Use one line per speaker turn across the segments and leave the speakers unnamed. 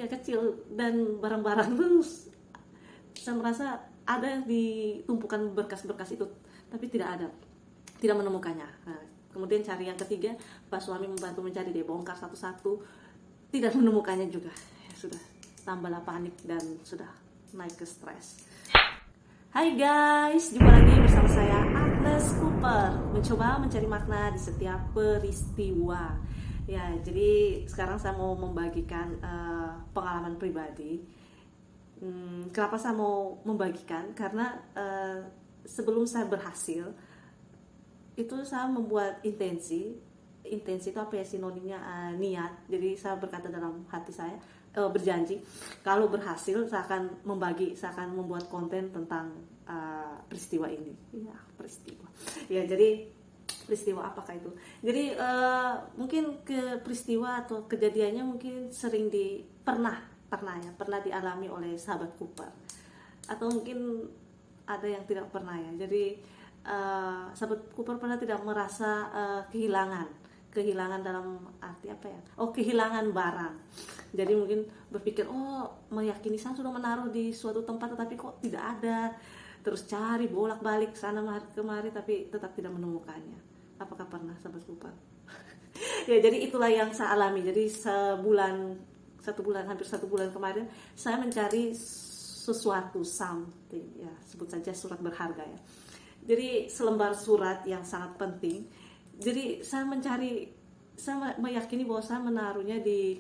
ya kecil, dan barang-barang tuh saya merasa ada di tumpukan berkas-berkas itu, tapi tidak menemukannya. Nah, kemudian cari yang ketiga, Pak suami membantu mencari, dia bongkar satu-satu, tidak menemukannya juga. Ya sudah, tambahlah panik dan sudah naik ke stres. Hai guys, jumpa lagi bersama saya Agnes Cooper, mencoba mencari makna di setiap peristiwa. Ya, jadi sekarang saya mau membagikan pengalaman pribadi. Kenapa saya mau membagikan? Karena sebelum saya berhasil, itu saya membuat intensi itu apa ya, sinonimnya niat. Jadi saya berkata dalam hati saya, berjanji kalau berhasil saya akan membuat konten tentang peristiwa ini. Ya, peristiwa. Ya, jadi peristiwa apakah itu? Jadi mungkin ke peristiwa atau kejadiannya mungkin pernah dialami oleh sahabat Cooper, atau mungkin ada yang tidak pernah ya. Jadi sahabat Cooper pernah tidak merasa kehilangan dalam arti apa ya? Kehilangan barang. Jadi mungkin berpikir, meyakini saya sudah menaruh di suatu tempat tetapi kok tidak ada. Terus cari bolak-balik sana kemari tapi tetap tidak menemukannya. Apakah pernah sahabat Cooper? Ya, jadi itulah yang saya alami. Jadi hampir satu bulan kemarin saya mencari sesuatu, something, ya sebut saja surat berharga ya. Jadi selembar surat yang sangat penting. Jadi saya meyakini bahwa saya menaruhnya di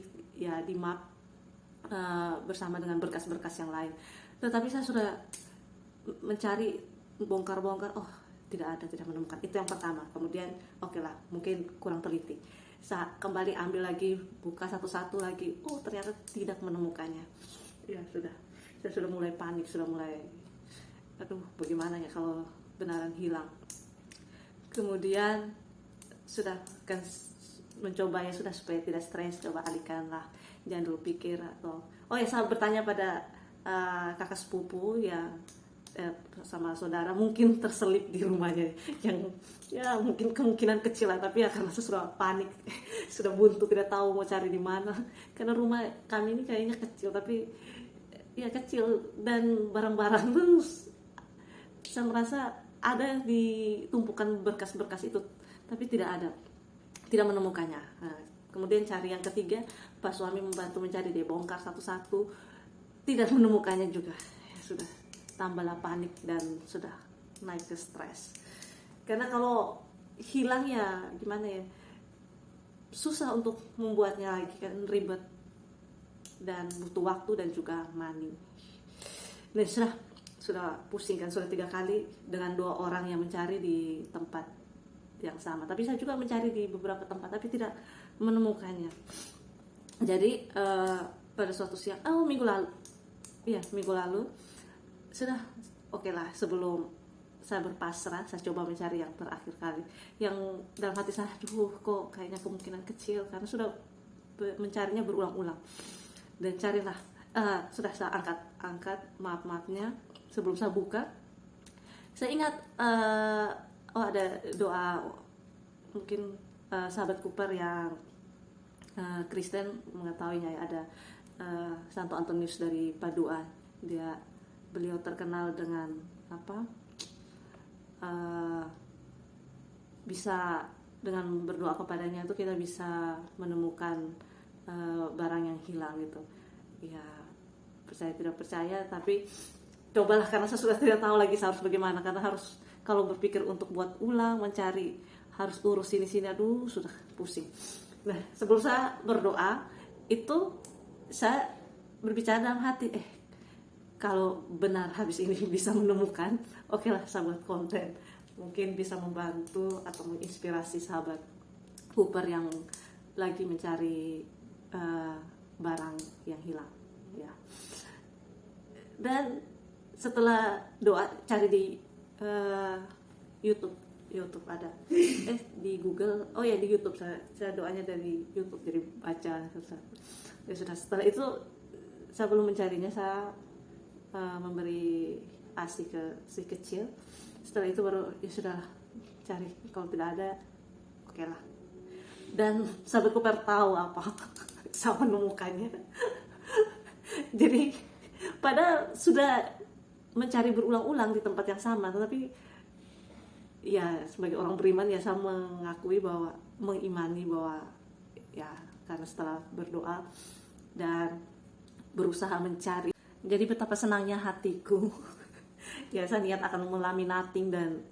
map bersama dengan berkas-berkas yang lain. Tetapi saya sudah mencari, bongkar-bongkar, tidak menemukan. Itu yang pertama. Kemudian lah, mungkin kurang teliti. Saya kembali ambil lagi, buka satu-satu lagi. Ternyata tidak menemukannya. Ya sudah. Saya sudah mulai panik, bagaimana ya kalau benaran hilang. Kemudian sudah kan mencoba ya sudah, supaya tidak stres, coba alihkanlah, jangan dulu pikir atau saya bertanya pada kakak sepupu yang sama saudara mungkin terselip di rumahnya, yang ya mungkin kemungkinan kecil lah, tapi ya karena saya sudah panik sudah buntu, tidak tahu mau cari di mana, karena rumah kami ini kayaknya kecil, tapi ya kecil, dan barang-barang tuh saya merasa ada di tumpukan berkas-berkas itu, tapi tidak menemukannya. Nah, kemudian cari yang ketiga, Pak suami membantu mencari, dia bongkar satu-satu, tidak menemukannya juga. Ya sudah, tambahlah panik dan sudah naik ke stres. Karena kalau hilang ya gimana ya, susah untuk membuatnya lagi, kan ribet dan butuh waktu dan juga money. Nah, sudah pusing kan, sudah 3 kali dengan 2 orang yang mencari di tempat yang sama. Tapi saya juga mencari di beberapa tempat tapi tidak menemukannya. Jadi pada suatu siang, minggu lalu sudah lah, sebelum saya berpasrah, saya coba mencari yang terakhir kali, yang dalam hati saya, kok kayaknya kemungkinan kecil, karena sudah mencarinya berulang-ulang. Dan carilah, sudah saya angkat map-mapnya. Sebelum saya buka, saya ingat ada doa, mungkin sahabat Cooper yang Kristen mengetahuinya ya, ada Santo Antonius dari Padua. Beliau terkenal dengan bisa dengan berdoa kepadanya itu kita bisa menemukan barang yang hilang gitu. Ya, percaya tidak percaya, tapi cobalah, karena saya sudah tidak tahu lagi saya harus bagaimana, karena harus, kalau berpikir untuk buat ulang mencari, harus urus sini, sudah pusing. Nah, sebelum saya berdoa itu saya berbicara dalam hati, kalau benar habis ini bisa menemukan, lah, saya buat konten, mungkin bisa membantu atau menginspirasi sahabat Cooper yang lagi mencari barang yang hilang ya. Dan setelah doa, cari di YouTube ada, di Google, di YouTube, saya doanya dari YouTube, jadi baca ya sudah. Setelah itu saya belum mencarinya, saya memberi ASI ke si kecil. Setelah itu baru ya sudah cari, kalau tidak ada lah. Dan sahabat Cooper tahu apa saya menemukannya. Jadi pada sudah mencari berulang-ulang di tempat yang sama, tetapi ya sebagai orang beriman ya saya mengimani bahwa ya karena setelah berdoa dan berusaha mencari, jadi betapa senangnya hatiku ya saya niat akan melaminating dan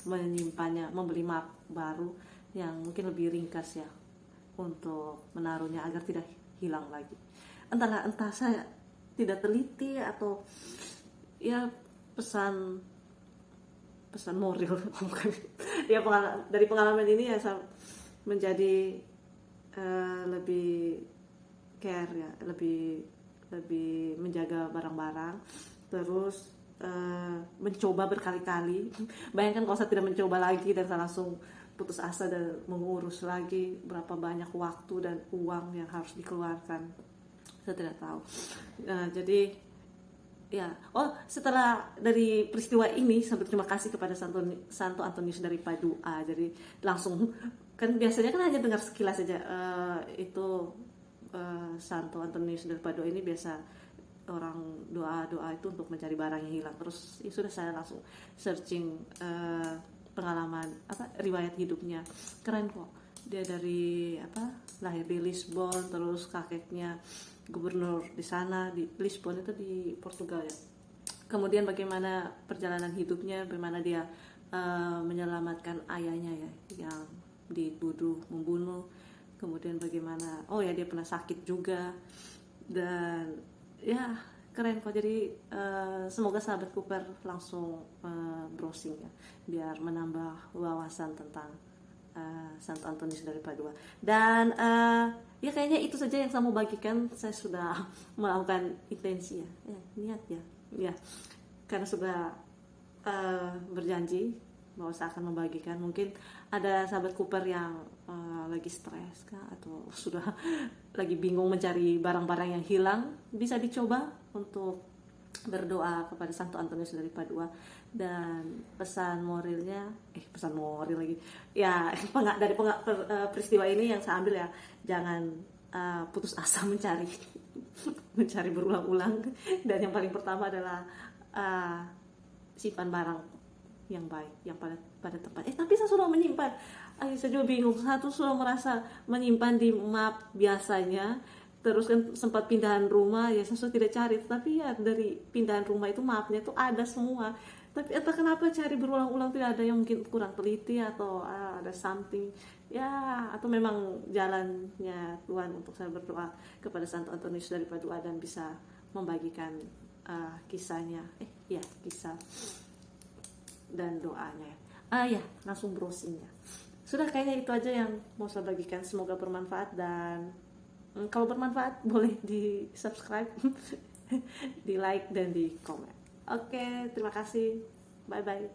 menyimpannya, membeli map baru yang mungkin lebih ringkas ya untuk menaruhnya agar tidak hilang lagi. Entah saya tidak teliti atau ya pesan moral bukan ya, dari pengalaman ini ya saya menjadi lebih care ya, lebih menjaga barang-barang, terus mencoba berkali-kali. Bayangkan kalau saya tidak mencoba lagi dan saya langsung putus asa dan mengurus lagi, berapa banyak waktu dan uang yang harus dikeluarkan, saya tidak tahu. Jadi ya, setelah dari peristiwa ini, saya berterima kasih kepada Santo Antonius dari Padua. Jadi langsung, kan biasanya kan hanya dengar sekilas saja itu Santo Antonius dari Padua ini biasa orang doa itu untuk mencari barang yang hilang. Terus ya sudah, saya langsung searching pengalaman riwayat hidupnya. Keren kok. Dia dari lahir di Lisbon, terus kakeknya gubernur di sana, di Lisbon itu di Portugal ya. Kemudian bagaimana perjalanan hidupnya, bagaimana dia menyelamatkan ayahnya ya yang dituduh membunuh. Kemudian bagaimana dia pernah sakit juga, dan ya keren kok. Jadi semoga sahabat Cooper langsung browsing ya, biar menambah wawasan tentang Santo Antonius dari Padua. Dan ya kayaknya itu saja yang saya mau bagikan. Saya sudah melakukan intensi ya, niat ya, karena sudah berjanji bahwa saya akan membagikan. Mungkin ada sahabat Cooper yang lagi stres kah, atau sudah lagi bingung mencari barang-barang yang hilang, bisa dicoba untuk berdoa kepada Santo Antonius dari Padua. Dan pesan moralnya lagi ya, dari peristiwa ini yang saya ambil ya, jangan putus asa mencari berulang-ulang. Dan yang paling pertama adalah simpan barang yang baik, yang pada tempat. Tapi saya sudah menyimpan. Saya juga bingung. Saya tuh sudah merasa menyimpan di map biasanya. Terus kan sempat pindahan rumah, ya saya sudah tidak cari. Tapi ya dari pindahan rumah itu mapnya tuh ada semua. Tapi entah kenapa cari berulang-ulang tidak ada, yang mungkin kurang teliti atau ada something ya, atau memang jalannya Tuhan untuk saya berdoa kepada Santo Antonius dari Padua dan bisa membagikan kisahnya, kisah dan doanya. Langsung browsingnya. Sudah, kayaknya itu aja yang mau saya bagikan. Semoga bermanfaat, dan kalau bermanfaat boleh di subscribe, di like dan di komen. Oke, terima kasih. Bye bye.